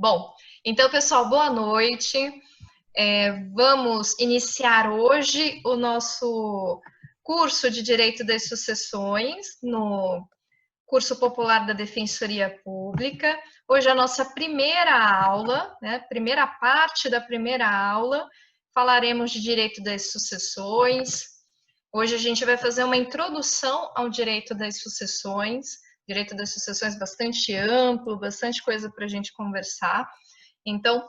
Bom, então, pessoal, boa noite. Vamos iniciar hoje o nosso curso de Direito das Sucessões no curso popular da Defensoria Pública. Hoje é a nossa primeira aula, né? Primeira parte da primeira aula, falaremos de Direito das Sucessões. Hoje a gente vai fazer uma introdução ao Direito das Sucessões. Direito das Sucessões bastante amplo, bastante coisa para a gente conversar. Então,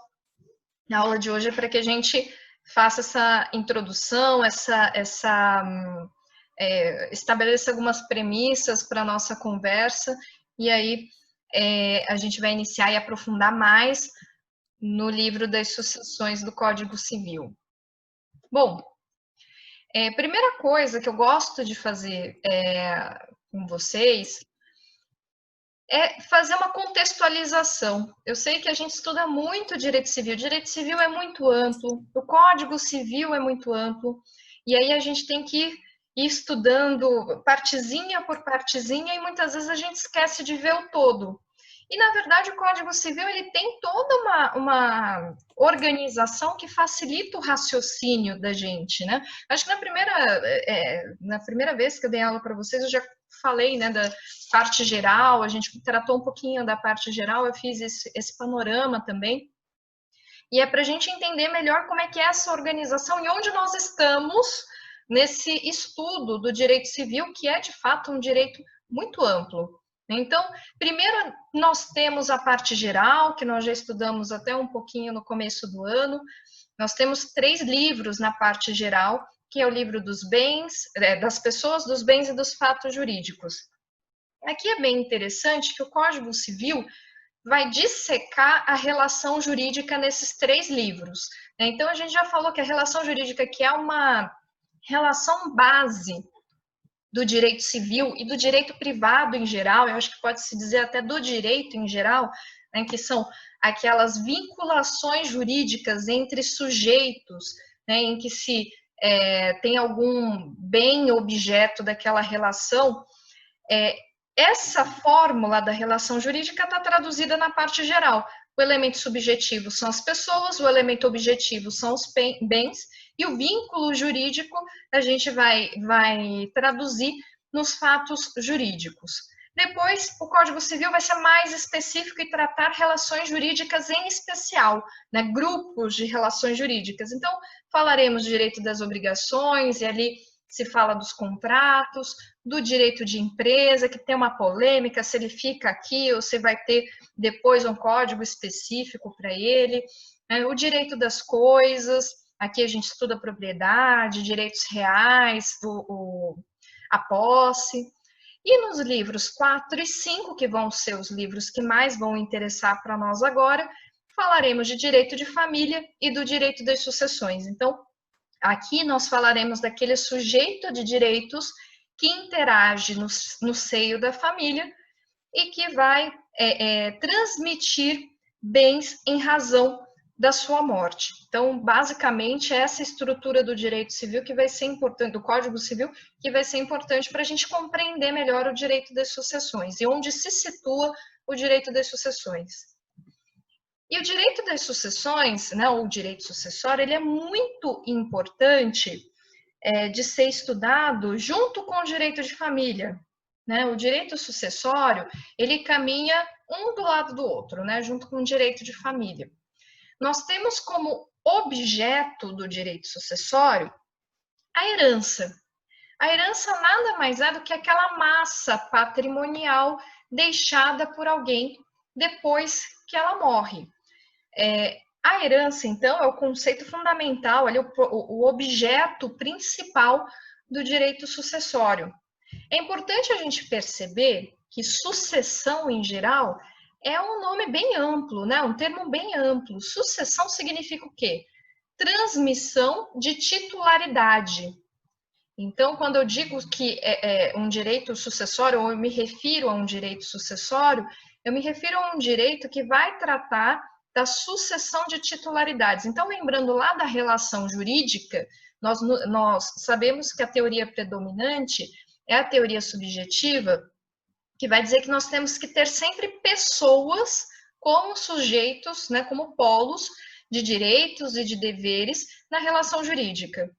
a aula de hoje é para que a gente faça essa introdução, estabeleça algumas premissas para a nossa conversa, e aí a gente vai iniciar e aprofundar mais no livro das sucessões do Código Civil. Bom, primeira coisa que eu gosto de fazer com vocês é fazer uma contextualização. Eu sei que a gente estuda muito direito civil é muito amplo, o Código Civil é muito amplo, e aí a gente tem que ir estudando partezinha por partezinha, e muitas vezes a gente esquece de ver o todo. E, na verdade, o Código Civil ele tem toda uma organização que facilita o raciocínio da gente, né? Acho que na primeira vez que eu dei aula para vocês, eu já falei, né, da parte geral, a gente tratou um pouquinho da parte geral, eu fiz esse panorama também, e é para a gente entender melhor como é que é essa organização e onde nós estamos nesse estudo do direito civil, que é, de fato, um direito muito amplo. Então, primeiro nós temos a parte geral, que nós já estudamos até um pouquinho no começo do ano. Nós temos 3 livros na parte geral, que é o livro dos bens, das pessoas, dos bens e dos fatos jurídicos. Aqui é bem interessante que o Código Civil vai dissecar a relação jurídica nesses 3 livros. Então, a gente já falou que a relação jurídica, que é uma relação base do direito civil e do direito privado em geral, eu acho que pode-se dizer até do direito em geral, né, que são aquelas vinculações jurídicas entre sujeitos, né, em que se tem algum bem objeto daquela relação, essa fórmula da relação jurídica está traduzida na parte geral. O elemento subjetivo são as pessoas, o elemento objetivo são os bens, e o vínculo jurídico a gente vai traduzir nos fatos jurídicos. Depois, o Código Civil vai ser mais específico e tratar relações jurídicas em especial, né, grupos de relações jurídicas. Então, falaremos do direito das obrigações, e ali se fala dos contratos, do direito de empresa, que tem uma polêmica, se ele fica aqui ou se vai ter depois um código específico para ele, o direito das coisas, aqui a gente estuda a propriedade, direitos reais, a posse. E nos livros 4 e 5, que vão ser os livros que mais vão interessar para nós agora, falaremos de direito de família e do direito das sucessões. Então, aqui nós falaremos daquele sujeito de direitos que interage no seio da família e que vai transmitir bens em razão da sua morte. Então, basicamente, essa estrutura do direito civil que vai ser importante, do Código Civil, que vai ser importante para a gente compreender melhor o direito das sucessões e onde se situa o direito das sucessões. E o direito das sucessões, né, ou o direito sucessório, ele é muito importante de ser estudado junto com o direito de família. Né? O direito sucessório, ele caminha um do lado do outro, né, junto com o direito de família. Nós temos como objeto do direito sucessório a herança. A herança nada mais é do que aquela massa patrimonial deixada por alguém depois que ela morre. A herança, então, é o conceito fundamental, ali, o objeto principal do direito sucessório. É importante a gente perceber que sucessão, em geral, é um nome bem amplo, né? Um termo bem amplo. Sucessão significa o quê? Transmissão de titularidade. Então, quando eu digo que é um direito sucessório, ou eu me refiro a um direito sucessório, eu me refiro a um direito que vai tratar da sucessão de titularidades. Então, lembrando lá da relação jurídica, nós sabemos que a teoria predominante é a teoria subjetiva, que vai dizer que nós temos que ter sempre pessoas como sujeitos, né, como polos de direitos e de deveres na relação jurídica.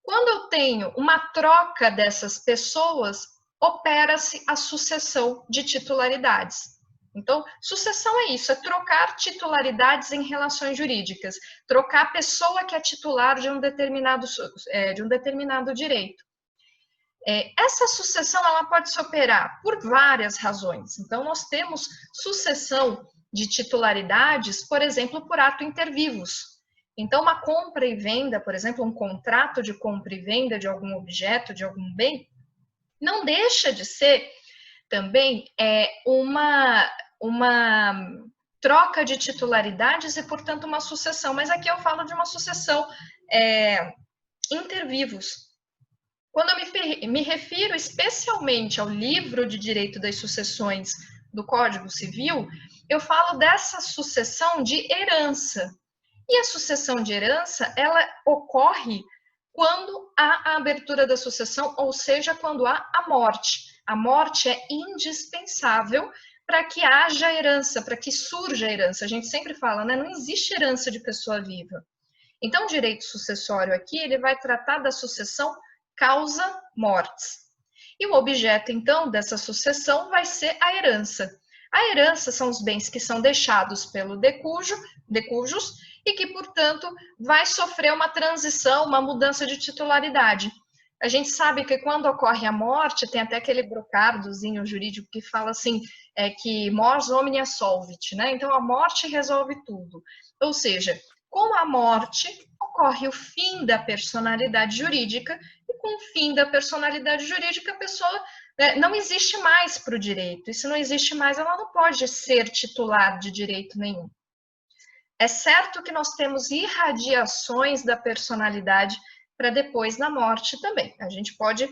Quando eu tenho uma troca dessas pessoas, opera-se a sucessão de titularidades. Então, sucessão é isso, é trocar titularidades em relações jurídicas, trocar a pessoa que é titular de um determinado direito. Essa sucessão ela pode se operar por várias razões. Então, nós temos sucessão de titularidades, por exemplo, por ato inter vivos. Então, uma compra e venda, por exemplo, um contrato de compra e venda de algum objeto, de algum bem, não deixa de ser também uma troca de titularidades e, portanto, uma sucessão. Mas aqui eu falo de uma sucessão inter vivos. Quando eu me refiro especialmente ao livro de direito das sucessões do Código Civil, eu falo dessa sucessão de herança. E a sucessão de herança, ela ocorre quando há a abertura da sucessão, ou seja, quando há a morte. A morte é indispensável para que haja herança, para que surja a herança. A gente sempre fala, né? Não existe herança de pessoa viva. Então, o direito sucessório aqui, ele vai tratar da sucessão causa mortes. E o objeto, então, dessa sucessão vai ser a herança. A herança são os bens que são deixados pelo decujus e que, portanto, vai sofrer uma transição, uma mudança de titularidade. A gente sabe que quando ocorre a morte, tem até aquele brocardozinho jurídico que fala assim, que mors omnia solvit, né? Então, a morte resolve tudo. Ou seja, com a morte, ocorre o fim da personalidade jurídica, e com o fim da personalidade jurídica, a pessoa não existe mais para o direito. E se não existe mais, ela não pode ser titular de direito nenhum. É certo que nós temos irradiações da personalidade para depois da morte também. A gente pode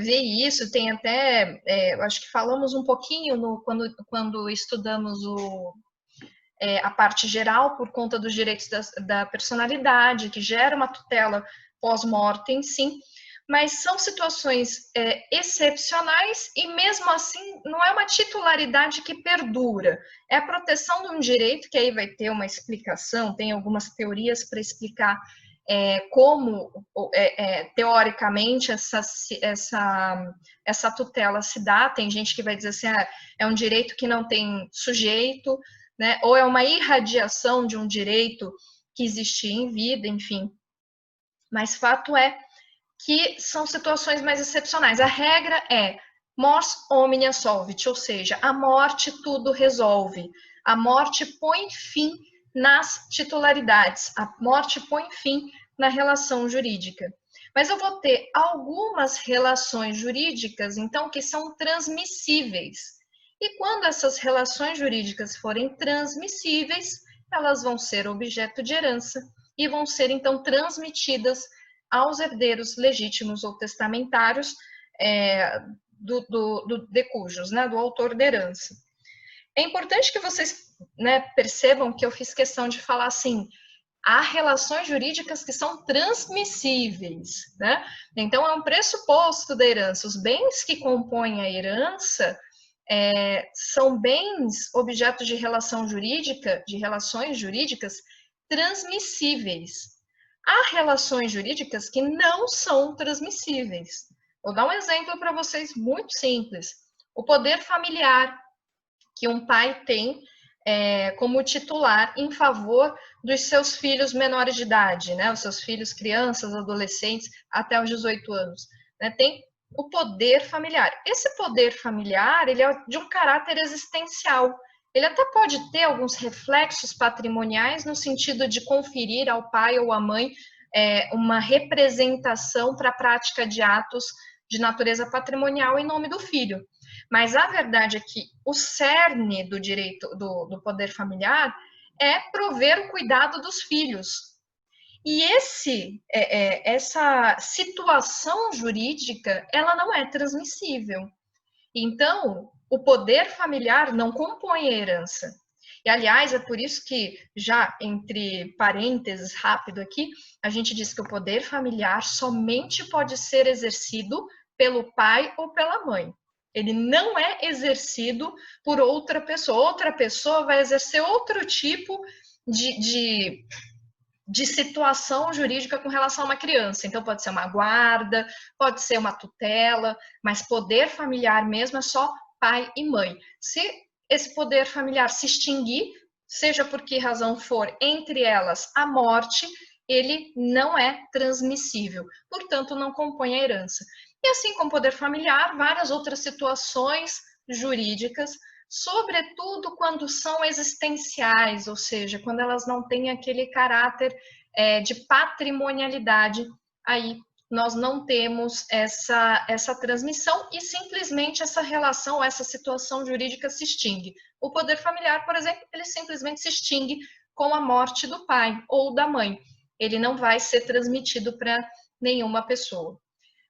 ver isso, tem até, acho que falamos um pouquinho quando estudamos a parte geral, por conta dos direitos da personalidade, que gera uma tutela pós-mortem, sim, mas são situações excepcionais e, mesmo assim, não é uma titularidade que perdura. É a proteção de um direito, que aí vai ter uma explicação, tem algumas teorias para explicar como, teoricamente, essa tutela se dá. Tem gente que vai dizer assim, é um direito que não tem sujeito, né? Ou é uma irradiação de um direito que existia em vida, enfim. Mas fato é que são situações mais excepcionais. A regra é mors omnia solvit, ou seja, a morte tudo resolve. A morte põe fim nas titularidades, a morte põe fim na relação jurídica. Mas eu vou ter algumas relações jurídicas, então, que são transmissíveis. E quando essas relações jurídicas forem transmissíveis, elas vão ser objeto de herança e vão ser, então, transmitidas aos herdeiros legítimos ou testamentários do decujus, né, do autor da herança. É importante que vocês, né, percebam que eu fiz questão de falar assim, há relações jurídicas que são transmissíveis, né? Então, é um pressuposto da herança. Os bens que compõem a herança são bens objetos de relação jurídica, de relações jurídicas transmissíveis. Há relações jurídicas que não são transmissíveis. Vou dar um exemplo para vocês muito simples. O poder familiar que um pai tem como titular em favor dos seus filhos menores de idade, né? Os seus filhos crianças, adolescentes, até os 18 anos. Né? Tem o poder familiar. Esse poder familiar, ele é de um caráter existencial. Ele até pode ter alguns reflexos patrimoniais no sentido de conferir ao pai ou à mãe uma representação para a prática de atos de natureza patrimonial em nome do filho. Mas a verdade é que o cerne do direito do poder familiar é prover o cuidado dos filhos. E essa situação jurídica, ela não é transmissível. Então, o poder familiar não compõe a herança. E, aliás, é por isso que, já entre parênteses rápido aqui, a gente diz que o poder familiar somente pode ser exercido pelo pai ou pela mãe. Ele não é exercido por outra pessoa. Outra pessoa vai exercer outro tipo de situação jurídica com relação a uma criança. Então, pode ser uma guarda, pode ser uma tutela, mas poder familiar mesmo é só pai e mãe. Se esse poder familiar se extinguir, seja por que razão for, entre elas a morte, ele não é transmissível, portanto, não compõe a herança. E assim como poder familiar, várias outras situações jurídicas, sobretudo quando são existenciais, ou seja, quando elas não têm aquele caráter de patrimonialidade, aí nós não temos essa transmissão e simplesmente essa relação, essa situação jurídica se extingue. O poder familiar, por exemplo, ele simplesmente se extingue com a morte do pai ou da mãe. Ele não vai ser transmitido para nenhuma pessoa.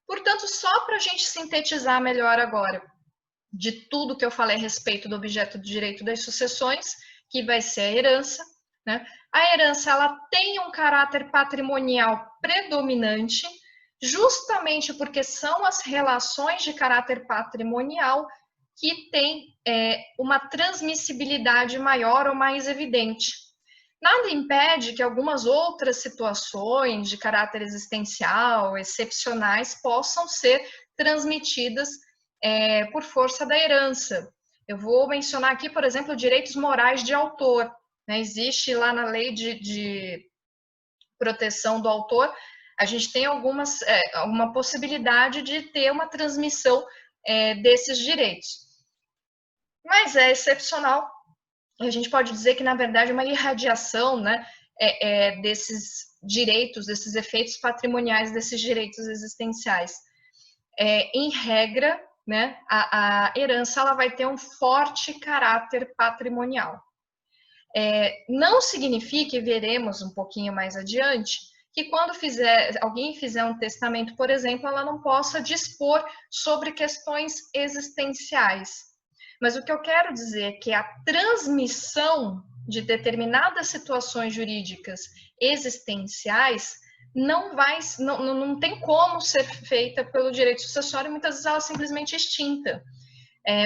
Portanto, só para a gente sintetizar melhor agora, de tudo que eu falei a respeito do objeto do direito das sucessões, que vai ser a herança, né? A herança ela tem um caráter patrimonial predominante, justamente porque são as relações de caráter patrimonial que têm uma transmissibilidade maior ou mais evidente. Nada impede que algumas outras situações de caráter existencial, excepcionais, possam ser transmitidas por força da herança. Eu vou mencionar aqui, por exemplo, direitos morais de autor. Né? Existe lá na lei de proteção do autor, a gente tem alguma possibilidade de ter uma transmissão desses direitos. Mas é excepcional. A gente pode dizer que, na verdade, uma irradiação, né, desses direitos, desses efeitos patrimoniais, desses direitos existenciais. Em regra, né, a herança ela vai ter um forte caráter patrimonial. Não significa, e veremos um pouquinho mais adiante, que quando alguém fizer um testamento, por exemplo, ela não possa dispor sobre questões existenciais. Mas o que eu quero dizer é que a transmissão de determinadas situações jurídicas existenciais não tem como ser feita pelo direito sucessório, muitas vezes ela é simplesmente extinta.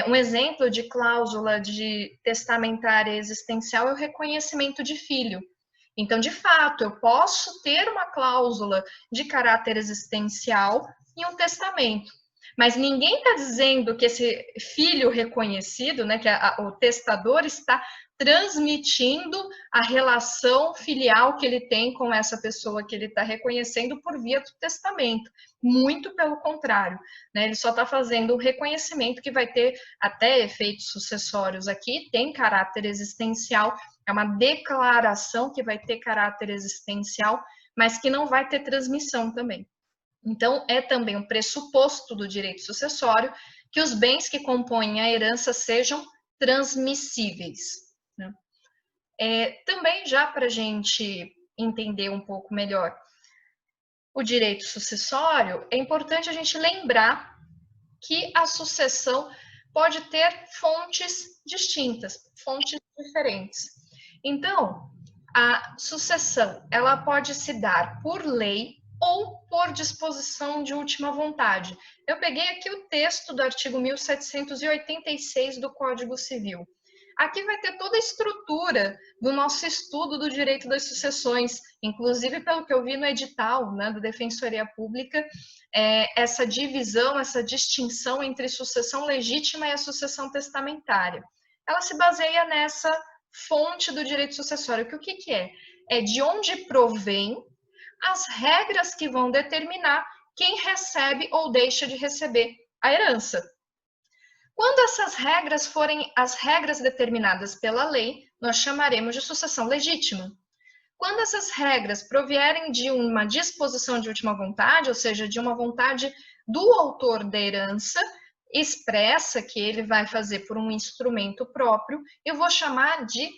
Um exemplo de cláusula de testamentária existencial é o reconhecimento de filho. Então, de fato, eu posso ter uma cláusula de caráter existencial em um testamento, mas ninguém está dizendo que esse filho reconhecido, né, que o testador está transmitindo a relação filial que ele tem com essa pessoa que ele está reconhecendo por via do testamento. Muito pelo contrário, né? Ele só está fazendo um reconhecimento que vai ter até efeitos sucessórios aqui, tem caráter existencial, é uma declaração que vai ter caráter existencial, mas que não vai ter transmissão também. Então, é também um pressuposto do direito sucessório que os bens que compõem a herança sejam transmissíveis. Né? Também, já para a gente entender um pouco melhor o direito sucessório, é importante a gente lembrar que a sucessão pode ter fontes distintas, fontes diferentes. Então, a sucessão ela pode se dar por lei ou por disposição de última vontade. Eu peguei aqui o texto do artigo 1786 do Código Civil. Aqui vai ter toda a estrutura do nosso estudo do direito das sucessões, inclusive pelo que eu vi no edital, né, da Defensoria Pública, essa divisão, essa distinção entre sucessão legítima e a sucessão testamentária. Ela se baseia nessa fonte do direito sucessório, que o que é? É de onde provém as regras que vão determinar quem recebe ou deixa de receber a herança. Quando essas regras forem as regras determinadas pela lei, nós chamaremos de sucessão legítima. Quando essas regras provierem de uma disposição de última vontade, ou seja, de uma vontade do autor da herança, expressa que ele vai fazer por um instrumento próprio, eu vou chamar de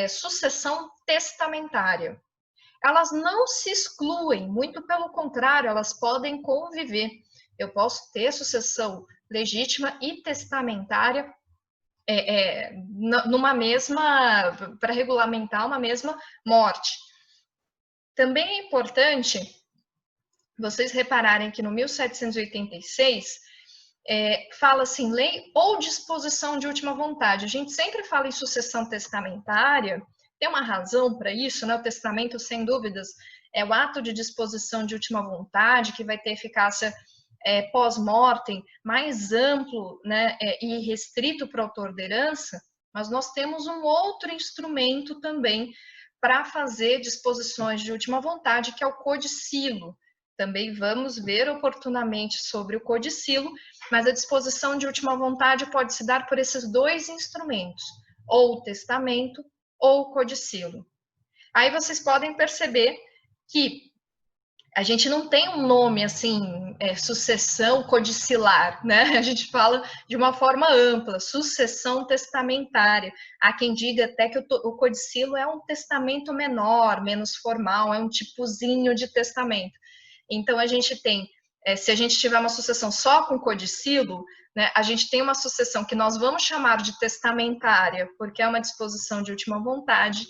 sucessão testamentária. Elas não se excluem, muito pelo contrário, elas podem conviver. Eu posso ter sucessão legítima e testamentária numa mesma, para regulamentar uma mesma morte. Também é importante vocês repararem que no 1786 fala assim, lei ou disposição de última vontade. A gente sempre fala em sucessão testamentária, tem uma razão para isso, né? O testamento, sem dúvidas, é o ato de disposição de última vontade, que vai ter eficácia pós-mortem, mais amplo, né, e restrito para o autor da herança, mas nós temos um outro instrumento também para fazer disposições de última vontade, que é o codicilo. Também vamos ver oportunamente sobre o codicilo, mas a disposição de última vontade pode se dar por esses dois instrumentos, ou o testamento ou o codicilo. Aí vocês podem perceber que a gente não tem um nome assim, sucessão codicilar, né? A gente fala de uma forma ampla, sucessão testamentária. Há quem diga até que o codicilo é um testamento menor, menos formal, é um tipozinho de testamento. Então, a gente tem, se a gente tiver uma sucessão só com codicilo, né, a gente tem uma sucessão que nós vamos chamar de testamentária, porque é uma disposição de última vontade,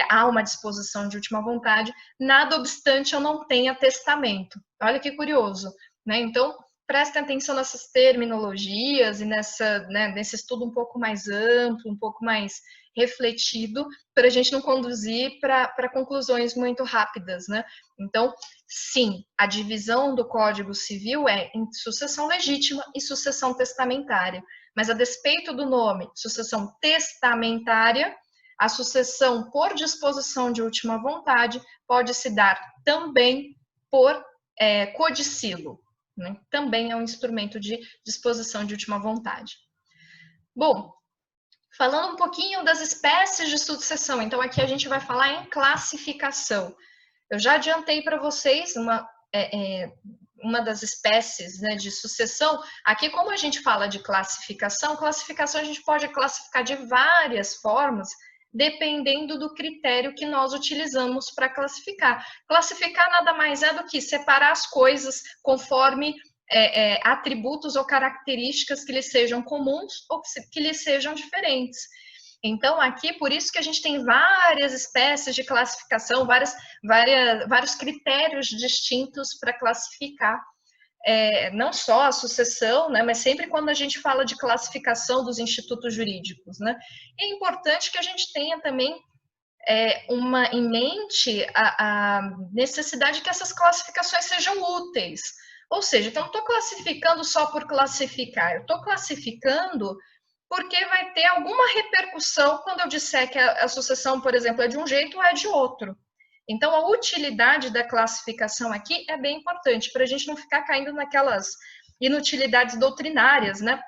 há uma disposição de última vontade, nada obstante eu não tenha testamento. Olha que curioso, né? Então, prestem atenção nessas terminologias e nesse estudo um pouco mais amplo, um pouco mais refletido, para a gente não conduzir para conclusões muito rápidas, né? Então, sim, a divisão do Código Civil é em sucessão legítima e sucessão testamentária, mas a despeito do nome sucessão testamentária, a sucessão por disposição de última vontade pode se dar também por codicilo, né? Também é um instrumento de disposição de última vontade. Bom, falando um pouquinho das espécies de sucessão, então aqui a gente vai falar em classificação. Eu já adiantei para vocês uma das espécies, né, de sucessão. Aqui, como a gente fala de classificação a gente pode classificar de várias formas, dependendo do critério que nós utilizamos para classificar. Classificar nada mais é do que separar as coisas conforme atributos ou características que lhes sejam comuns ou que lhes sejam diferentes. Então, aqui, por isso que a gente tem várias espécies de classificação, vários critérios distintos para classificar não só a sucessão, né, mas sempre quando a gente fala de classificação dos institutos jurídicos, né, é importante que a gente tenha também em mente a necessidade que essas classificações sejam úteis. Ou seja, então não estou classificando só por classificar, eu estou classificando porque vai ter alguma repercussão quando eu disser que a sucessão, por exemplo, é de um jeito ou é de outro. Então, a utilidade da classificação aqui é bem importante, para a gente não ficar caindo naquelas inutilidades doutrinárias, né?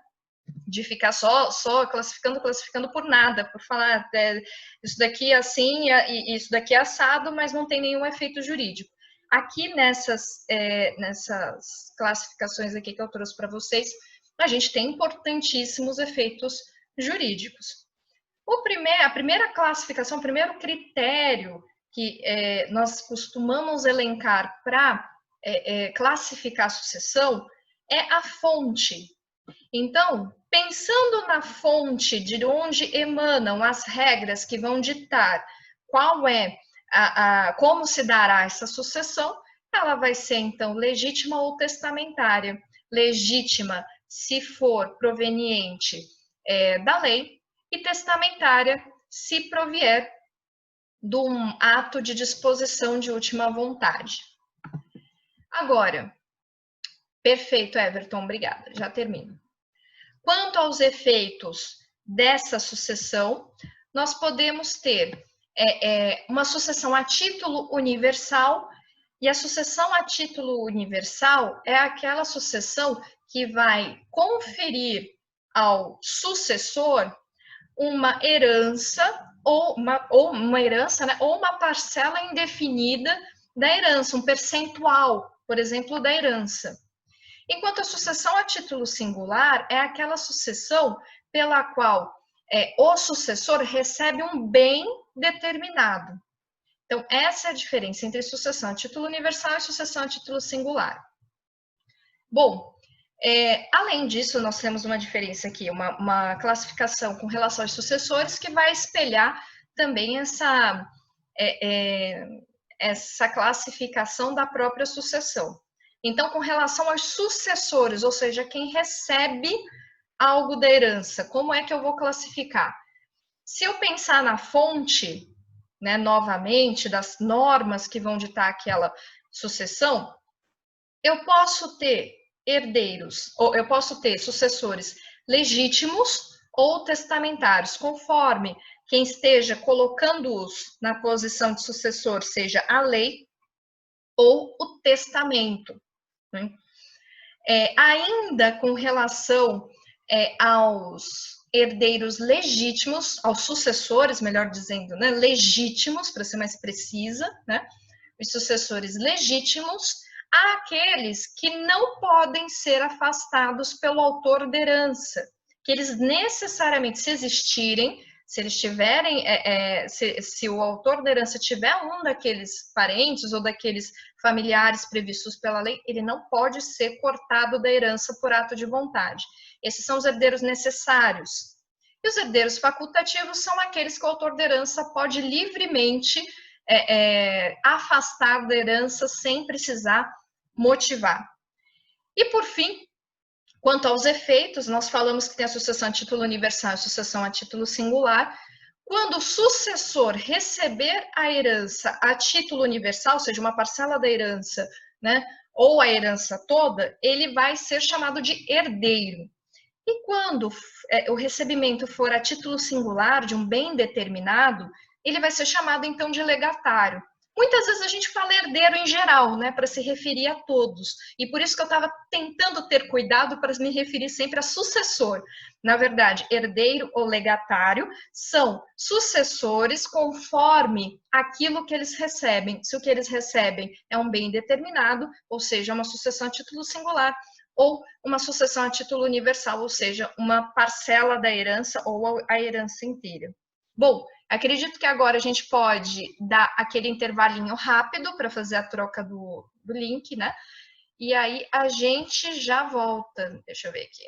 De ficar só classificando por nada, por falar isso daqui é assim e isso daqui é assado, mas não tem nenhum efeito jurídico. Aqui nessas classificações aqui que eu trouxe para vocês, a gente tem importantíssimos efeitos jurídicos. A primeira classificação, o primeiro critério que nós costumamos elencar para classificar a sucessão é a fonte. Então, pensando na fonte de onde emanam as regras que vão ditar qual é como se dará essa sucessão, ela vai ser, então, legítima ou testamentária. Legítima, se for proveniente da lei, e testamentária, se provier de um ato de disposição de última vontade. Agora, perfeito, Everton, obrigada, já termino. Quanto aos efeitos dessa sucessão, nós podemos ter uma sucessão a título universal, e a sucessão a título universal é aquela sucessão que vai conferir ao sucessor uma herança ou uma herança, né, ou uma parcela indefinida da herança, um percentual, por exemplo, da herança. Enquanto a sucessão a título singular é aquela sucessão pela qual o sucessor recebe um bem determinado. Então, essa é a diferença entre sucessão a título universal e sucessão a título singular. Bom, além disso, nós temos uma diferença aqui, uma classificação com relação aos sucessores que vai espelhar também essa classificação da própria sucessão. Então, com relação aos sucessores, ou seja, quem recebe algo da herança, como é que eu vou classificar? Se eu pensar na fonte, né, novamente, das normas que vão ditar aquela sucessão, eu posso ter herdeiros, ou eu posso ter sucessores legítimos ou testamentários, conforme quem esteja colocando-os na posição de sucessor, seja a lei ou o testamento. Né? Ainda com relação aos herdeiros legítimos, aos sucessores, melhor dizendo, né, legítimos, para ser mais precisa, né, os sucessores legítimos, há aqueles que não podem ser afastados pelo autor da herança, que eles necessariamente, se existirem, se eles tiverem, se o autor da herança tiver um daqueles parentes ou daqueles familiares previstos pela lei, ele não pode ser cortado da herança por ato de vontade. Esses são os herdeiros necessários. E os herdeiros facultativos são aqueles que o autor da herança pode livremente afastar da herança sem precisar motivar. E, por fim, quanto aos efeitos, nós falamos que tem a sucessão a título universal e a sucessão a título singular. Quando o sucessor receber a herança a título universal, ou seja, uma parcela da herança, né, ou a herança toda, ele vai ser chamado de herdeiro. E quando o recebimento for a título singular de um bem determinado, ele vai ser chamado então de legatário. Muitas vezes a gente fala herdeiro em geral, né, para se referir a todos. E por isso que eu estava tentando ter cuidado para me referir sempre a sucessor. Na verdade, herdeiro ou legatário são sucessores conforme aquilo que eles recebem. Se o que eles recebem é um bem determinado, ou seja, uma sucessão a título singular, ou uma sucessão a título universal, ou seja, uma parcela da herança ou a herança inteira. Bom, acredito que agora a gente pode dar aquele intervalinho rápido para fazer a troca do link, né? E aí a gente já volta. Deixa eu ver aqui.